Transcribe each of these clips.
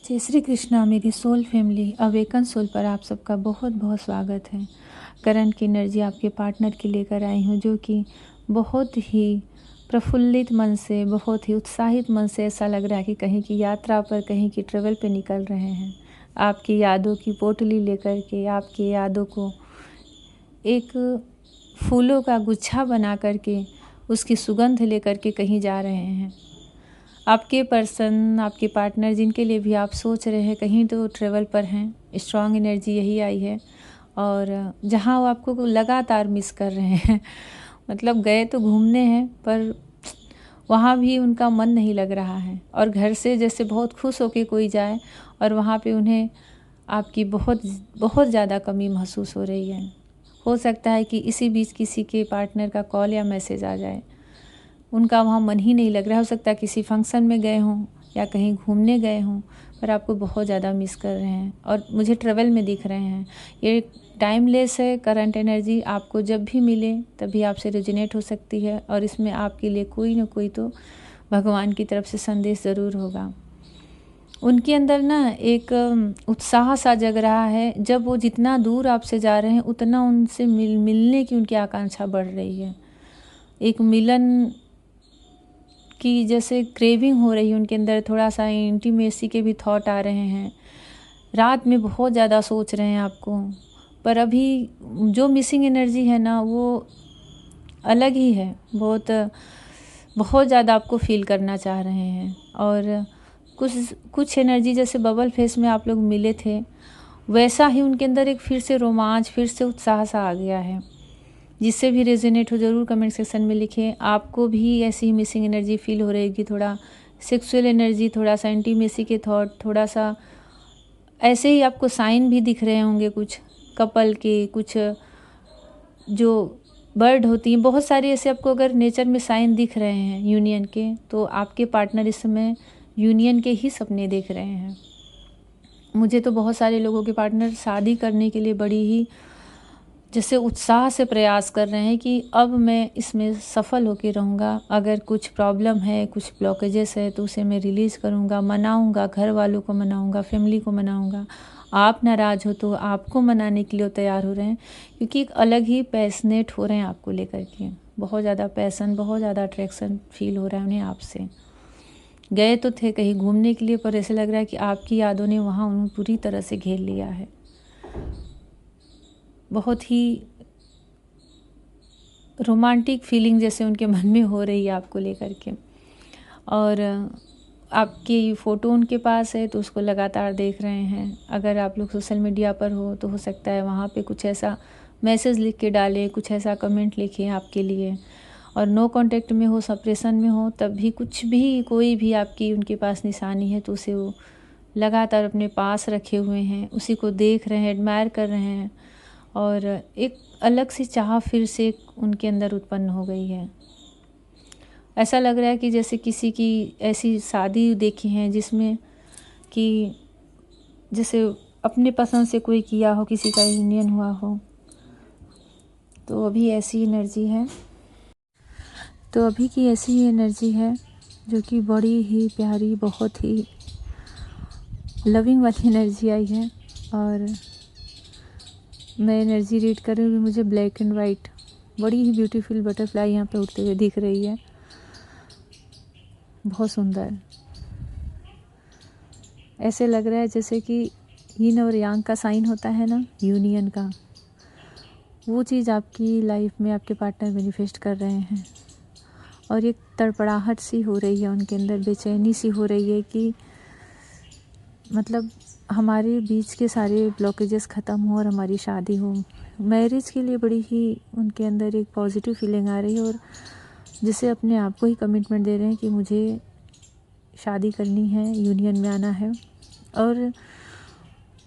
जय श्री कृष्णा। मेरी soul family awaken soul पर आप सबका बहुत बहुत स्वागत है। करंट की एनर्जी आपके पार्टनर की लेकर आई हूँ, जो कि बहुत ही प्रफुल्लित मन से, बहुत ही उत्साहित मन से ऐसा लग रहा है कि कहीं की यात्रा पर, कहीं की ट्रेवल पे निकल रहे हैं। आपकी यादों की पोटली लेकर के, आपकी यादों को एक फूलों का गुच्छा बना करके, उसकी सुगंध लेकर के कहीं जा रहे हैं। आपके पर्सन, आपके पार्टनर जिनके लिए भी आप सोच रहे हैं, कहीं तो ट्रेवल पर हैं। स्ट्रॉन्ग एनर्जी यही आई है। और जहाँ वो आपको लगातार मिस कर रहे हैं मतलब गए तो घूमने हैं, पर वहाँ भी उनका मन नहीं लग रहा है। और घर से जैसे बहुत खुश होके कोई जाए और वहाँ पे उन्हें आपकी बहुत बहुत ज़्यादा कमी महसूस हो रही है। हो सकता है कि इसी बीच किसी के पार्टनर का कॉल या मैसेज आ जाए, उनका वहाँ मन ही नहीं लग रहा। हो सकता है किसी फंक्शन में गए हों या कहीं घूमने गए हों, पर आपको बहुत ज़्यादा मिस कर रहे हैं और मुझे ट्रेवल में दिख रहे हैं। ये टाइमलेस है। करंट एनर्जी आपको जब भी मिले तभी आपसे रेजोनेट हो सकती है, और इसमें आपके लिए कोई ना कोई तो भगवान की तरफ से संदेश ज़रूर होगा। उनके अंदर ना एक उत्साह सा जग रहा है। जब वो जितना दूर आपसे जा रहे हैं, उतना उनसे मिलने की उनकी आकांक्षा बढ़ रही है। एक मिलन कि जैसे क्रेविंग हो रही है उनके अंदर, थोड़ा सा इंटीमेसी के भी थॉट आ रहे हैं। रात में बहुत ज़्यादा सोच रहे हैं आपको, पर अभी जो मिसिंग एनर्जी है ना, वो अलग ही है। बहुत बहुत ज़्यादा आपको फील करना चाह रहे हैं। और कुछ एनर्जी जैसे बबल फेस में आप लोग मिले थे, वैसा ही उनके अंदर एक फिर से रोमांच, फिर से उत्साह सा आ गया है। जिससे भी रेजोनेट हो ज़रूर कमेंट सेक्शन में लिखें। आपको भी ऐसी ही मिसिंग एनर्जी फील हो रही है, थोड़ा सेक्सुअल एनर्जी, थोड़ा सा इंटीमेसी के थॉट, थोड़ा सा ऐसे ही आपको साइन भी दिख रहे होंगे, कुछ कपल के, कुछ जो बर्ड होती हैं, बहुत सारी ऐसे आपको अगर नेचर में साइन दिख रहे हैं यूनियन के, तो आपके पार्टनर इस समय यूनियन के ही सपने देख रहे हैं। मुझे तो बहुत सारे लोगों के पार्टनर शादी करने के लिए बड़ी ही जैसे उत्साह से प्रयास कर रहे हैं कि अब मैं इसमें सफल होकर रहूँगा। अगर कुछ प्रॉब्लम है, कुछ ब्लॉकेजेस है, तो उसे मैं रिलीज़ करूँगा, मनाऊँगा, घर वालों को मनाऊँगा, फैमिली को मनाऊँगा। आप नाराज़ हो तो आपको मनाने के लिए तैयार हो रहे हैं, क्योंकि एक अलग ही पैशनेट हो रहे हैं आपको लेकर के। बहुत ज़्यादा पैसन, बहुत ज़्यादा अट्रैक्शन फील हो रहा है उन्हें आपसे। गए तो थे कहीं घूमने के लिए, पर ऐसे लग रहा है कि आपकी यादों ने वहाँ उन्हें पूरी तरह से घेर लिया है। बहुत ही रोमांटिक फीलिंग जैसे उनके मन में हो रही है आपको लेकर के। और आपकी फ़ोटो उनके पास है तो उसको लगातार देख रहे हैं। अगर आप लोग सोशल मीडिया पर हो तो हो सकता है वहाँ पे कुछ ऐसा मैसेज लिख के डालें, कुछ ऐसा कमेंट लिखें आपके लिए। और नो कांटेक्ट में हो, सेपरेशन में हो, तब भी कुछ भी, कोई भी आपकी उनके पास निशानी है तो उसे वो लगातार अपने पास रखे हुए हैं, उसी को देख रहे हैं, एडमायर कर रहे हैं। और एक अलग सी चाह फिर से उनके अंदर उत्पन्न हो गई है। ऐसा लग रहा है कि जैसे किसी की ऐसी शादी देखी है जिसमें कि जैसे अपने पसंद से कोई किया हो, किसी का यूनियन हुआ हो, तो अभी ऐसी एनर्जी है। तो अभी की ऐसी ही एनर्जी है जो कि बड़ी ही प्यारी, बहुत ही लविंग वाली एनर्जी आई है। और मैं एनर्जी रीड कर रही हूँ, मुझे ब्लैक एंड वाइट बड़ी ही ब्यूटीफुल बटरफ्लाई यहाँ पे उड़ते हुए दिख रही है, बहुत सुंदर। ऐसे लग रहा है जैसे कि यीन और यांग का साइन होता है ना, यूनियन का, वो चीज़ आपकी लाइफ में आपके पार्टनर मैनिफेस्ट कर रहे हैं। और एक तड़पड़ाहट सी हो रही है उनके अंदर, बेचैनी सी हो रही है कि मतलब हमारे बीच के सारे ब्लॉकेजेस ख़त्म हो और हमारी शादी हो। मैरिज के लिए बड़ी ही उनके अंदर एक पॉजिटिव फीलिंग आ रही है, और जैसे अपने आप को ही कमिटमेंट दे रहे हैं कि मुझे शादी करनी है, यूनियन में आना है। और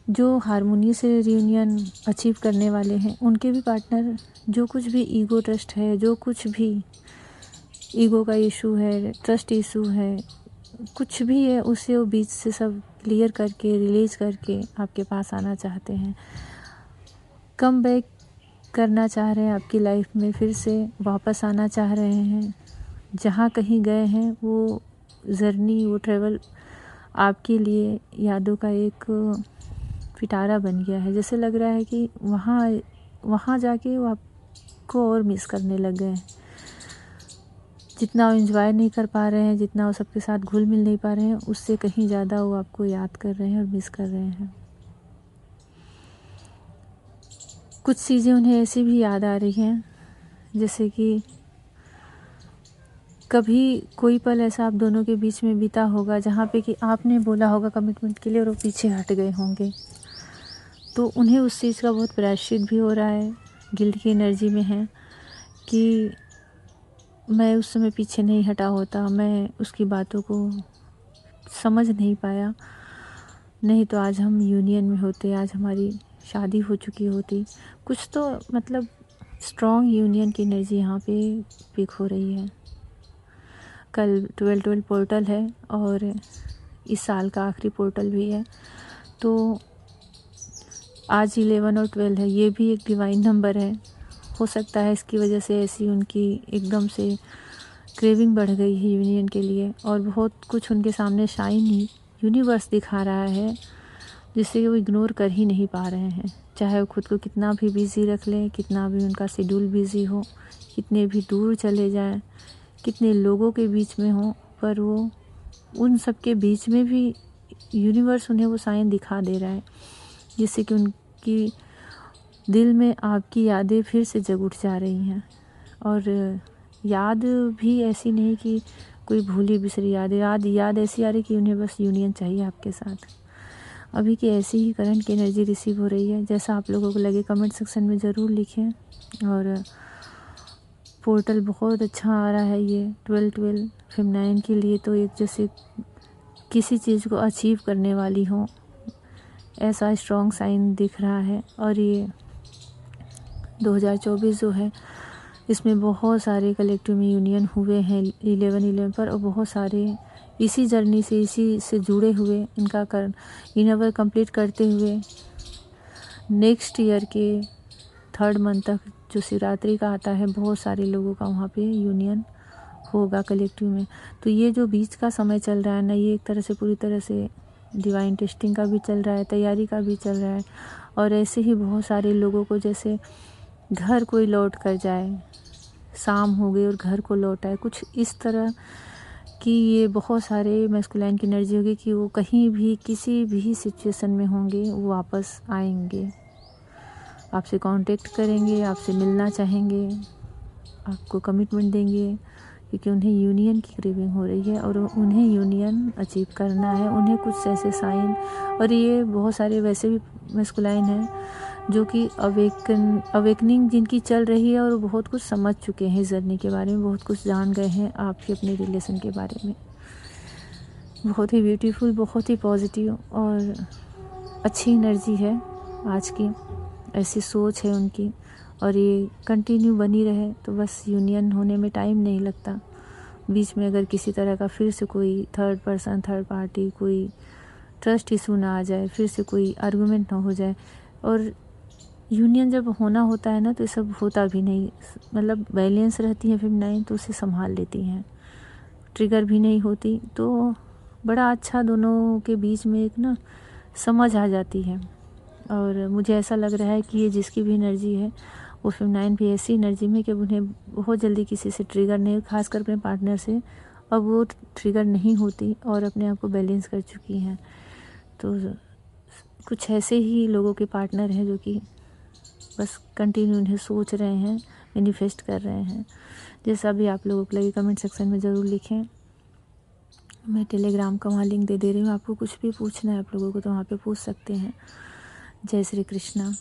जो हारमोनियस रियूनियन अचीव करने वाले हैं, उनके भी पार्टनर, जो कुछ भी ईगो ट्रस्ट है, जो कुछ भी ईगो का इशू है, ट्रस्ट इशू है, कुछ भी है, उसे वो बीच से सब क्लियर करके, रिलीज करके आपके पास आना चाहते हैं। कम बैक करना चाह रहे हैं आपकी लाइफ में, फिर से वापस आना चाह रहे हैं। जहाँ कहीं गए हैं वो जर्नी, वो ट्रैवल आपके लिए यादों का एक पिटारा बन गया है। जैसे लग रहा है कि वहाँ जाके वो आपको और मिस करने लग गए हैं। जितना वो एंजॉय नहीं कर पा रहे हैं, जितना वो सबके साथ घुल मिल नहीं पा रहे हैं, उससे कहीं ज़्यादा वो आपको याद कर रहे हैं और मिस कर रहे हैं। कुछ चीज़ें उन्हें ऐसी भी याद आ रही हैं, जैसे कि कभी कोई पल ऐसा आप दोनों के बीच में बीता होगा जहाँ पे कि आपने बोला होगा कमिटमेंट के लिए और वो पीछे हट गए होंगे। तो उन्हें उस चीज़ का बहुत प्रायश्चित भी हो रहा है, गिल्ट की एनर्जी में है कि मैं उस समय पीछे नहीं हटा होता, मैं उसकी बातों को समझ नहीं पाया, नहीं तो आज हम यूनियन में होते, आज हमारी शादी हो चुकी होती। कुछ तो मतलब स्ट्रॉन्ग यूनियन की एनर्जी यहाँ पे पिक हो रही है। कल 12-12 पोर्टल है और इस साल का आखिरी पोर्टल भी है। तो आज 11 और 12 है, ये भी एक डिवाइन नंबर है। हो सकता है इसकी वजह से ऐसी उनकी एकदम से क्रेविंग बढ़ गई है यूनियन के लिए, और बहुत कुछ उनके सामने शाइन यूनिवर्स दिखा रहा है जिसे वो इग्नोर कर ही नहीं पा रहे हैं। चाहे वो खुद को कितना भी बिज़ी रख लें, कितना भी उनका शेड्यूल बिज़ी हो, कितने भी दूर चले जाएं, कितने लोगों के बीच में हो, पर वो उन सब के बीच में भी यूनिवर्स उन्हें वो साइन दिखा दे रहा है, जिससे कि उनकी दिल में आपकी यादें फिर से जग उठ जा रही हैं। और याद भी ऐसी नहीं कि कोई भूली बिसरी याद ऐसी आ रही कि उन्हें बस यूनियन चाहिए आपके साथ। अभी की ऐसी ही करंट की एनर्जी रिसीव हो रही है। जैसा आप लोगों को लगे कमेंट सेक्शन में ज़रूर लिखें। और पोर्टल बहुत अच्छा आ रहा है ये 12-12 फेमिनाइन के लिए, तो एक जैसे किसी चीज़ को अचीव करने वाली हो ऐसा स्ट्रॉन्ग साइन दिख रहा है। और ये 2024 जो है इसमें बहुत सारे कलेक्टिव में यूनियन हुए हैं 11-11 पर, और बहुत सारे इसी जर्नी से इसी से जुड़े हुए इनका इनवर कंप्लीट करते हुए नेक्स्ट ईयर के 3rd मंथ तक जो शिवरात्रि का आता है, बहुत सारे लोगों का वहाँ पे यूनियन होगा कलेक्टिव में। तो ये जो बीच का समय चल रहा है ना, ये एक तरह से पूरी तरह से डिवाइन टेस्टिंग का भी चल रहा है, तैयारी का भी चल रहा है। और ऐसे ही बहुत सारे लोगों को जैसे घर कोई लौट कर जाए, शाम हो गई और घर को लौट आए, कुछ इस तरह कि ये बहुत सारे मैस्कुलाइन की एनर्जी होगी कि वो कहीं भी किसी भी सिचुएशन में होंगे वो वापस आएंगे, आपसे कांटेक्ट करेंगे, आपसे मिलना चाहेंगे, आपको कमिटमेंट देंगे, क्योंकि उन्हें यूनियन की क्रेविंग हो रही है और उन्हें यूनियन अचीव करना है। उन्हें कुछ ऐसे साइन, और ये बहुत सारे वैसे भी मैस्कुलाइन हैं जो कि अवेकनिंग जिनकी चल रही है और बहुत कुछ समझ चुके हैं इस जर्नी के बारे में, बहुत कुछ जान गए हैं आपके अपने रिलेशन के बारे में। बहुत ही ब्यूटीफुल, बहुत ही पॉजिटिव और अच्छी एनर्जी है आज की, ऐसी सोच है उनकी, और ये कंटिन्यू बनी रहे तो बस यूनियन होने में टाइम नहीं लगता। बीच में अगर किसी तरह का फिर से कोई थर्ड पार्टी कोई ट्रस्ट इशू ना आ जाए, फिर से कोई आर्गूमेंट ना हो जाए, और यूनियन जब होना होता है ना तो ये सब होता भी नहीं, मतलब बैलेंस रहती है फेमिनाइन तो उसे संभाल लेती हैं, ट्रिगर भी नहीं होती, तो बड़ा अच्छा दोनों के बीच में एक ना समझ आ जाती है। और मुझे ऐसा लग रहा है कि ये जिसकी भी एनर्जी है वो फेमिनाइन भी ऐसी एनर्जी में कि उन्हें बहुत जल्दी किसी से ट्रिगर नहीं, खासकर अपने पार्टनर से अब वो ट्रिगर नहीं होती और अपने आप को बैलेंस कर चुकी हैं। तो कुछ ऐसे ही लोगों के पार्टनर हैं जो कि बस कंटिन्यू उन्हें सोच रहे हैं, मैनिफेस्ट कर रहे हैं। जैसा भी आप लोगों को लगे कमेंट सेक्शन में ज़रूर लिखें। मैं टेलीग्राम का वहाँ लिंक दे रही हूँ, आपको कुछ भी पूछना है आप लोगों को तो वहाँ पे पूछ सकते हैं। जय श्री कृष्णा।